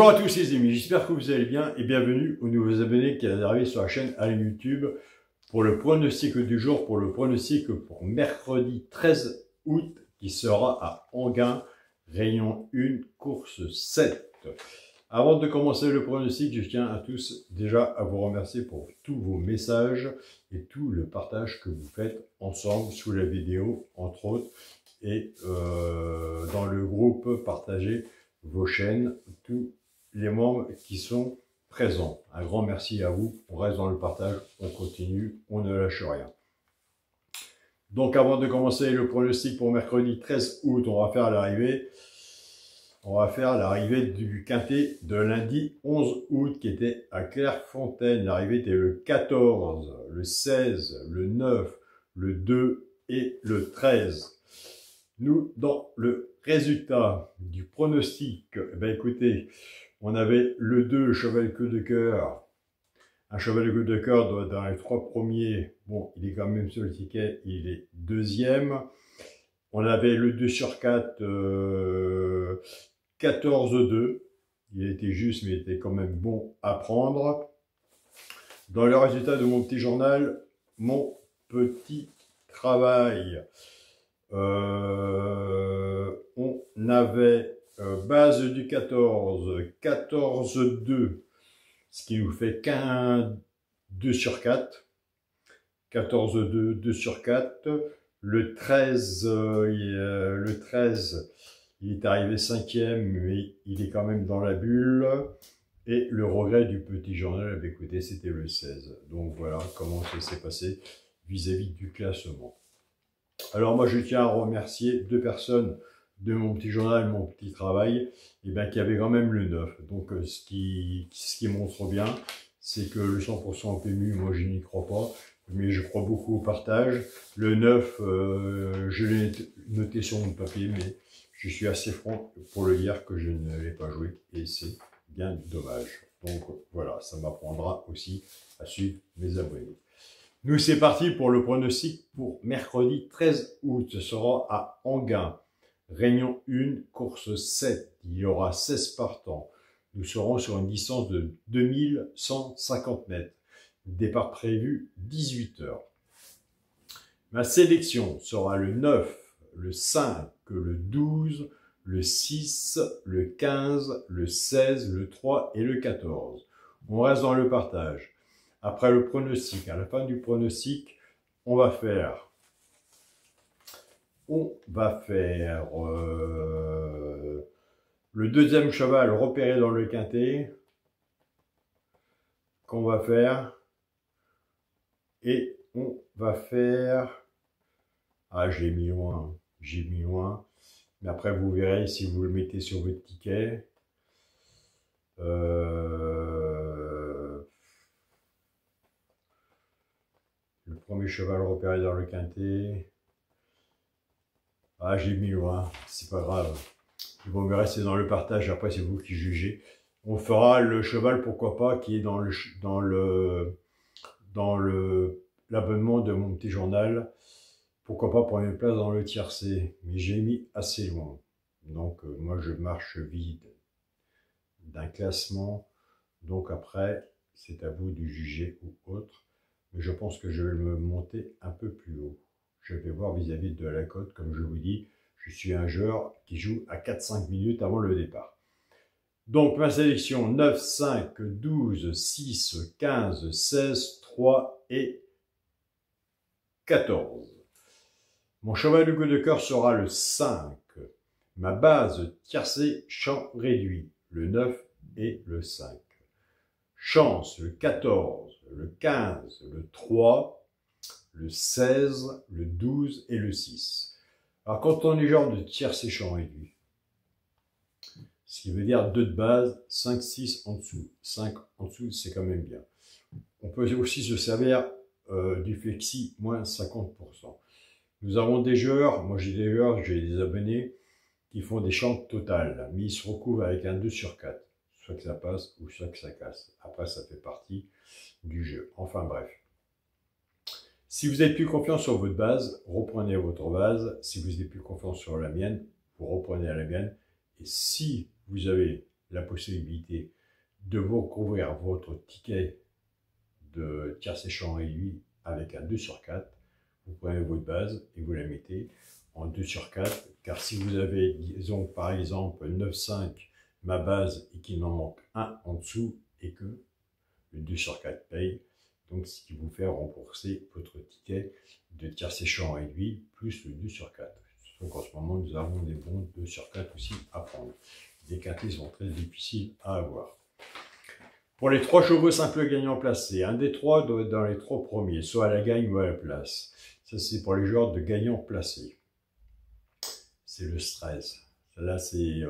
Bonjour à tous les amis, j'espère que vous allez bien et bienvenue aux nouveaux abonnés qui arrivent sur la chaîne à YouTube pour le pronostic du jour, pour le pronostic pour mercredi 13 août qui sera à Enghien, Réunion 1, course 7. Avant de commencer le pronostic, je tiens à tous déjà à vous remercier pour tous vos messages et tout le partage que vous faites ensemble sous la vidéo, entre autres, et dans le groupe, partagez vos chaînes, tous les membres qui sont présents. Un grand merci à vous, on reste dans le partage, on continue, on ne lâche rien. Donc avant de commencer le pronostic pour mercredi 13 août, on va faire l'arrivée du quintet de lundi 11 août qui était à Clairefontaine. L'arrivée était le 14, le 16, le 9, le 2 et le 13. Nous, dans le résultat du pronostic, écoutez, on avait le 2, cheval queue de cœur. Un cheval queue de cœur doit être dans les 3 premiers. Bon, il est quand même sur le ticket, il est deuxième. On avait le 2 sur 4, 14-2. Il était juste, mais il était quand même bon à prendre. Dans le résultat de mon petit journal, mon petit travail, on avait base du 14, 14-2, ce qui nous fait qu'un 2 sur 4. 14-2, 2 sur 4. Le 13, il est arrivé 5e, mais il est quand même dans la bulle. Et le regret du petit journal, écoutez, c'était le 16. Donc voilà comment ça s'est passé vis-à-vis du classement. Alors moi, je tiens à remercier 2 personnes de mon petit journal, mon petit travail, qui avait quand même le 9. Donc ce qui montre bien, c'est que le 100% PMU, moi je n'y crois pas, mais je crois beaucoup au partage. Le 9, je l'ai noté sur mon papier, mais je suis assez franc pour le dire que je ne l'ai pas joué, et c'est bien dommage. Donc voilà, ça m'apprendra aussi à suivre mes abonnés. Nous, c'est parti pour le pronostic pour mercredi 13 août. Ce sera à Enghien, Réunion 1, course 7. Il y aura 16 partants. Nous serons sur une distance de 2150 mètres. Départ prévu 18 h. Ma sélection sera le 9, le 5, le 12, le 6, le 15, le 16, le 3 et le 14. On reste dans le partage. Après le pronostic, à la fin du pronostic, on va faire le deuxième cheval repéré dans le quintet qu'on va faire, et on va faire, j'ai mis loin, mais après vous verrez si vous le mettez sur votre ticket. Le premier cheval repéré dans le quintet. J'ai mis loin, c'est pas grave. Il vaut mieux rester dans le partage, après c'est vous qui jugez. On fera le cheval, pourquoi pas, qui est dans l'abonnement de mon petit journal. Pourquoi pas prendre une place dans le tiercé. Mais j'ai mis assez loin. Donc moi je marche vide d'un classement. Donc après, c'est à vous de juger ou autre. Mais je pense que je vais me monter un peu plus haut. Je vais voir vis-à-vis de la cote, comme je vous dis, je suis un joueur qui joue à 4-5 minutes avant le départ. Donc ma sélection 9, 5, 12, 6, 15, 16, 3 et 14. Mon cheval du coup de cœur sera le 5. Ma base tiercé champ réduit, le 9 et le 5. Chance, le 14, le 15, le 3, le 16, le 12 et le 6. Alors quand on est genre de tiercé champ réduit, ce qui veut dire 2 de base, 5, 6 en dessous. 5 en dessous, c'est quand même bien. On peut aussi se servir du flexi moins 50%. Nous avons des joueurs, moi j'ai des abonnés qui font des chantes totales, mais ils se recouvrent avec un 2 sur 4. Soit que ça passe ou soit que ça casse. Après, ça fait partie du jeu. Enfin bref. Si vous n'avez plus confiance sur votre base, reprenez votre base. Si vous n'avez plus confiance sur la mienne, vous reprenez à la mienne. Et si vous avez la possibilité de vous recouvrir votre ticket de tiercé champ réduit avec un 2 sur 4. Vous prenez votre base et vous la mettez en 2 sur 4, car si vous avez, disons par exemple 9,5 ma base et qu'il en manque un en dessous et que le 2 sur 4 paye, donc ce qui vous fait rembourser votre ticket de tiercé champ réduit plus le 2 sur 4. Donc en ce moment nous avons des bons 2 sur 4 aussi à prendre. Les quintés sont très difficiles à avoir. Pour les 3 chevaux simples gagnants placés, un des 3 doit être dans les 3 premiers, soit à la gagne ou à la place. Ça c'est pour les joueurs de gagnants placés. C'est le stress. Là c'est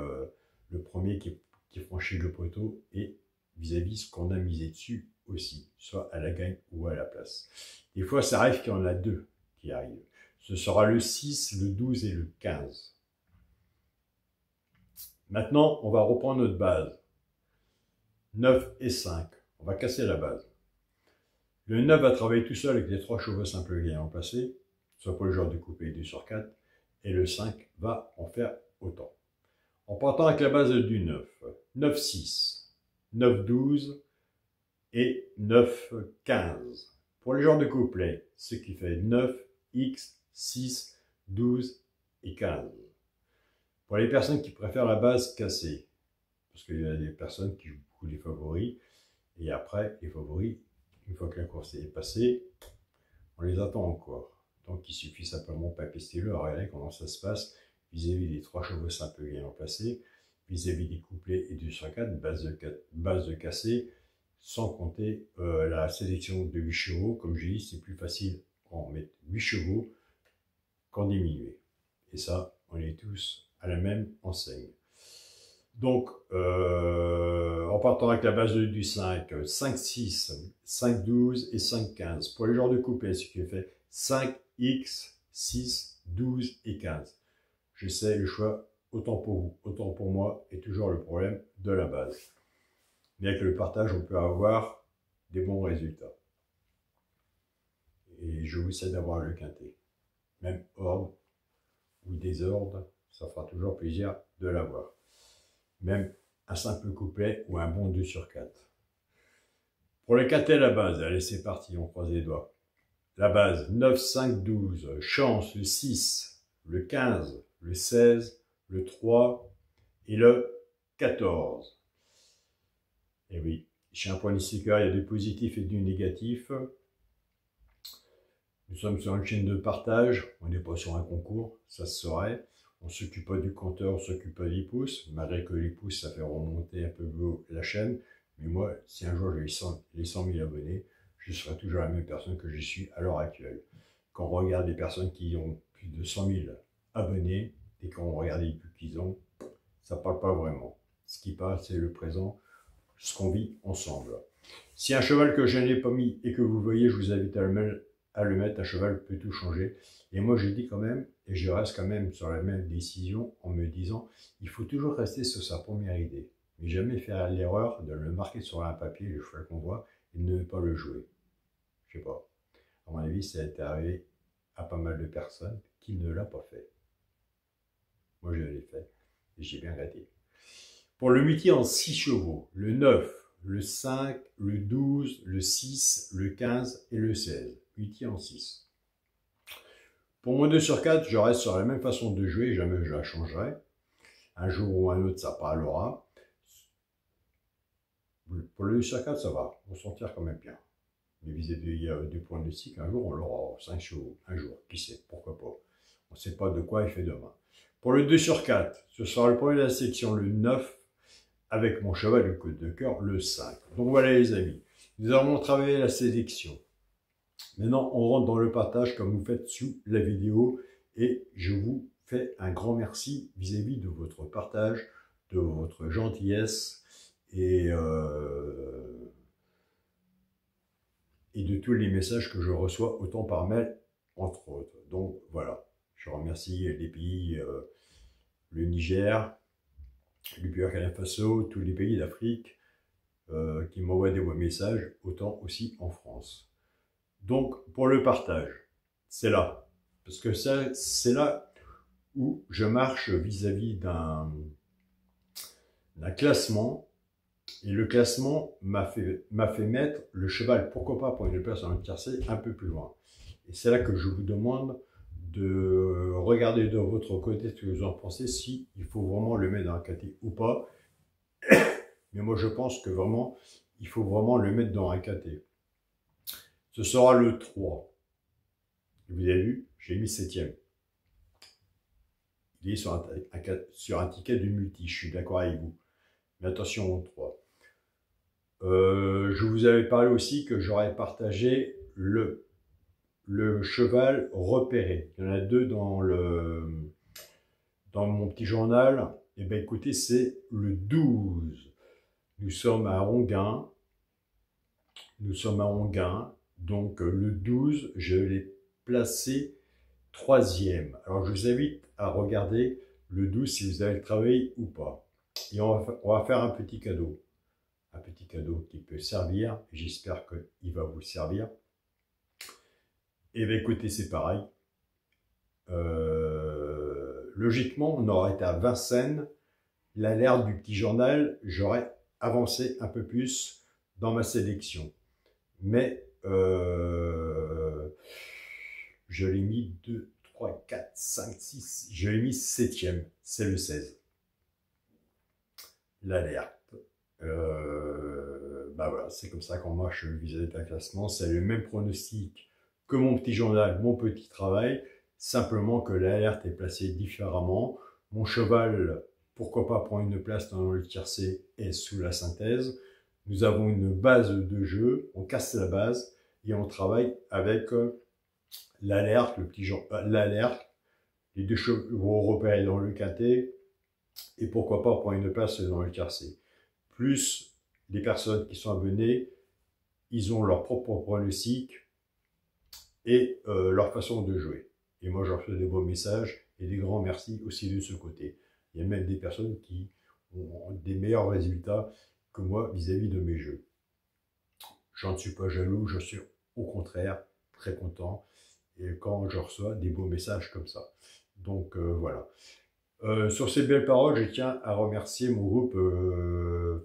le premier qui franchit le poteau et vis-à-vis ce qu'on a misé dessus aussi, soit à la gagne ou à la place. Des fois ça arrive qu'il y en a 2 qui arrivent. Ce sera le 6, le 12 et le 15. Maintenant on va reprendre notre base. 9 et 5. On va casser la base. Le 9 va travailler tout seul avec les 3 chevaux simples gagnants placés, soit pour le genre de coupé 2 sur 4, et le 5 va en faire autant. En partant avec la base du 9, 9, 6, 9, 12 et 9, 15. Pour le genre de couplet, ce qui fait 9, X, 6, 12 et 15. Pour les personnes qui préfèrent la base cassée, parce qu'il y a des personnes qui jouent beaucoup les favoris, et après, les favoris, une fois que la course est passée, on les attend encore. Donc il suffit simplement de papier stylo, regardez comment ça se passe vis-à-vis des 3 chevaux simples gagnants placés, vis-à-vis des couplets et du 104, base de cassé, sans compter la sélection de 8 chevaux. Comme je dis, c'est plus facile en mettre 8 chevaux qu'en diminuer. Et ça, on est tous à la même enseigne. Donc, en partant avec la base du 5, 5, 6, 5, 12 et 5, 15. Pour les genres de couplet, ce qui fait 5, X, 6, 12 et 15. Je sais, le choix, autant pour vous, autant pour moi, est toujours le problème de la base. Mais avec le partage, on peut avoir des bons résultats. Et je vous sais d'avoir le quintet. Même ordre ou désordre, ça fera toujours plaisir de l'avoir. Même un simple couplet ou un bon 2 sur 4. Pour le quintet, la base, allez c'est parti, on croise les doigts. La base, 9, 5, 12, chance, le 6, le 15, le 16, le 3 et le 14. Et oui, chez un point sticker, il y a du positif et du négatif. Nous sommes sur une chaîne de partage, on n'est pas sur un concours, ça se saurait. On ne s'occupe pas du compteur, on ne s'occupe pas des pouces, malgré que les pouces, ça fait remonter un peu la chaîne. Mais moi, si un jour j'ai les 100 000 abonnés, je serai toujours la même personne que je suis à l'heure actuelle. Quand on regarde les personnes qui ont plus de 100 000 abonnés, et quand on regarde les pubs qu'ils ont, ça ne parle pas vraiment. Ce qui parle, c'est le présent, ce qu'on vit ensemble. Si un cheval que je n'ai pas mis et que vous voyez, je vous invite à le mettre, un cheval peut tout changer. Et moi, je dis quand même, et je reste quand même sur la même décision en me disant, il faut toujours rester sur sa première idée. Mais jamais faire l'erreur de le marquer sur un papier, le cheval qu'on voit, et ne pas le jouer. Je sais pas. À mon avis, ça a été arrivé à pas mal de personnes qui ne l'ont pas fait. Moi, je l'ai fait, et j'ai bien gâté. Pour le multi en 6 chevaux, le 9, le 5, le 12, le 6, le 15 et le 16. Multi en 6. Pour mon 2 sur 4, je reste sur la même façon de jouer, jamais je la changerai. Un jour ou un autre, ça parlera. Pour le 2 sur 4, ça va, on s'en tire quand même bien. Mais vis-à-vis du pronostic, un jour, on l'aura 5 chevaux. Un jour, qui sait, pourquoi pas. On ne sait pas de quoi il fait demain. Pour le 2 sur 4, ce sera le premier de la section, le 9, avec mon cheval de côte de cœur, le 5. Donc voilà les amis, nous avons travaillé la sélection. Maintenant, on rentre dans le partage comme vous faites sous la vidéo et je vous fais un grand merci vis-à-vis de votre partage, de votre gentillesse et de tous les messages que je reçois autant par mail, entre autres. Donc voilà, je remercie les pays, le Niger, le Burkina Faso, tous les pays d'Afrique qui m'envoient des beaux messages, autant aussi en France. Donc, pour le partage, c'est là. Parce que c'est là où je marche vis-à-vis un classement. Et le classement m'a fait mettre le cheval, pourquoi pas pour une place dans le tiercé, un peu plus loin. Et c'est là que je vous demande de regarder de votre côté ce que vous en pensez, si il faut vraiment le mettre dans un KT ou pas. Mais moi je pense que vraiment, il faut vraiment le mettre dans un KT. Ce sera le 3. Vous avez vu, j'ai mis 7e. Il est sur un ticket de multi, je suis d'accord avec vous. Mais attention au 3. Je vous avais parlé aussi que j'aurais partagé le cheval repéré. Il y en a 2 dans mon petit journal. Et bien écoutez, c'est le 12. Nous sommes à Onguin. Donc le 12, je l'ai placé 3e. Alors je vous invite à regarder le 12 si vous avez travaillé ou pas. Et on va faire un petit cadeau. Un petit cadeau qui peut servir. J'espère qu'il va vous servir. Et bien écoutez, c'est pareil. Logiquement, on aurait été à Vincennes. L'alerte du petit journal, j'aurais avancé un peu plus dans ma sélection. Mais je l'ai mis 2, 3, 4, 5, 6. Je l'ai mis 7e. C'est le 16. L'alerte. Bah voilà, c'est comme ça qu'on marche vis-à-vis d'un classement. C'est le même pronostic que mon petit journal, mon petit travail, simplement que l'alerte est placée différemment. Mon cheval, pourquoi pas prendre une place dans le tiercé, est sous la synthèse. Nous avons une base de jeu, on casse la base et on travaille avec l'alerte, l'alerte, les 2 chevaux repérés dans le quintet et pourquoi pas prendre une place dans le tiercé. Plus les personnes qui sont abonnées, ils ont leur propre pronostic et leur façon de jouer. Et moi, je leur fais des beaux messages et des grands merci aussi de ce côté. Il y a même des personnes qui ont des meilleurs résultats que moi vis-à-vis de mes jeux. Je ne suis pas jaloux, je suis au contraire très content et quand je reçois des beaux messages comme ça. Donc voilà. Sur ces belles paroles, je tiens à remercier mon groupe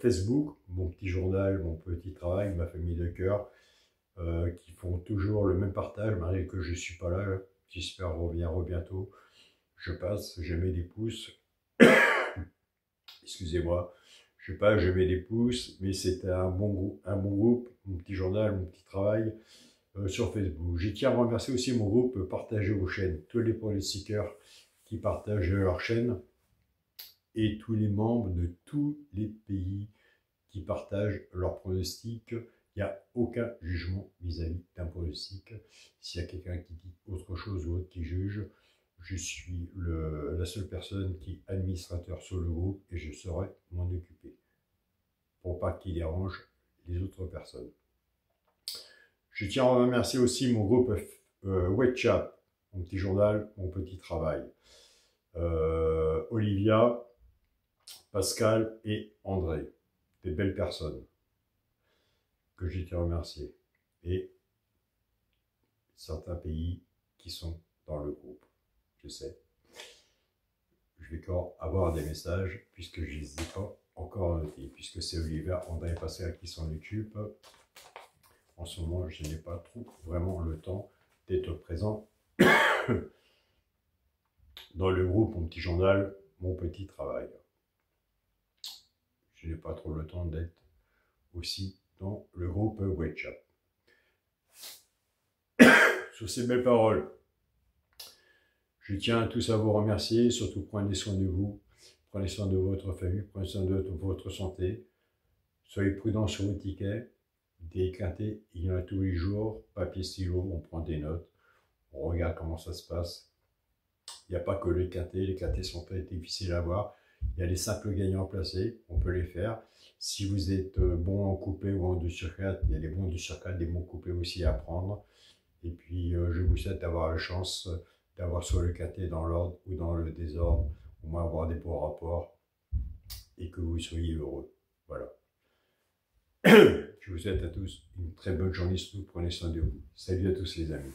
Facebook, mon petit journal, mon petit travail, ma famille de cœur, qui font toujours le même partage, malgré que je ne suis pas là. J'espère revenir bientôt. Je passe, je mets des pouces. Excusez-moi. Je passe, je mets des pouces, mais c'est un bon groupe, mon petit journal, mon petit travail sur Facebook. Je tiens à remercier aussi mon groupe Partagez vos chaînes, tous les pronostiqueurs qui partagent leur chaîne et tous les membres de tous les pays qui partagent leurs pronostics. Il n'y a aucun jugement vis-à-vis d'un pronostic. S'il y a quelqu'un qui dit autre chose ou autre qui juge, je suis la seule personne qui est administrateur sur le groupe et je saurai m'en occuper pour pas qu'il dérange les autres personnes. Je tiens à remercier aussi mon groupe WhatsApp, mon petit journal, mon petit travail. Olivia, Pascal et André, des belles personnes que j'ai été remercier. Et certains pays qui sont dans le groupe, je sais. Je vais encore avoir des messages puisque je ne les ai pas encore notés, puisque c'est Olivia, André et Pascal qui s'en occupent. En ce moment, je n'ai pas trop vraiment le temps d'être présent dans le groupe Mon Petit Journal, Mon Petit Travail. Je n'ai pas trop le temps d'être aussi dans le groupe WhatsApp. Sur ces belles paroles, je tiens à tous à vous remercier. Surtout, prenez soin de vous, prenez soin de votre famille, prenez soin de votre santé. Soyez prudents sur vos tickets. Des quintés, il y en a tous les jours. Papier, stylo, on prend des notes. On regarde comment ça se passe. Il n'y a pas que les quintés sont très difficiles à voir. Il y a les simples gagnants placés, on peut les faire. Si vous êtes bon en coupé ou en 2 sur 4, il y a des bons 2 sur 4, des bons coupés aussi à prendre. Et puis je vous souhaite d'avoir la chance d'avoir soit le quinté dans l'ordre ou dans le désordre, au moins avoir des bons rapports et que vous soyez heureux. Voilà. Je vous souhaite à tous une très bonne journée, surtout prenez soin de vous. Salut à tous les amis.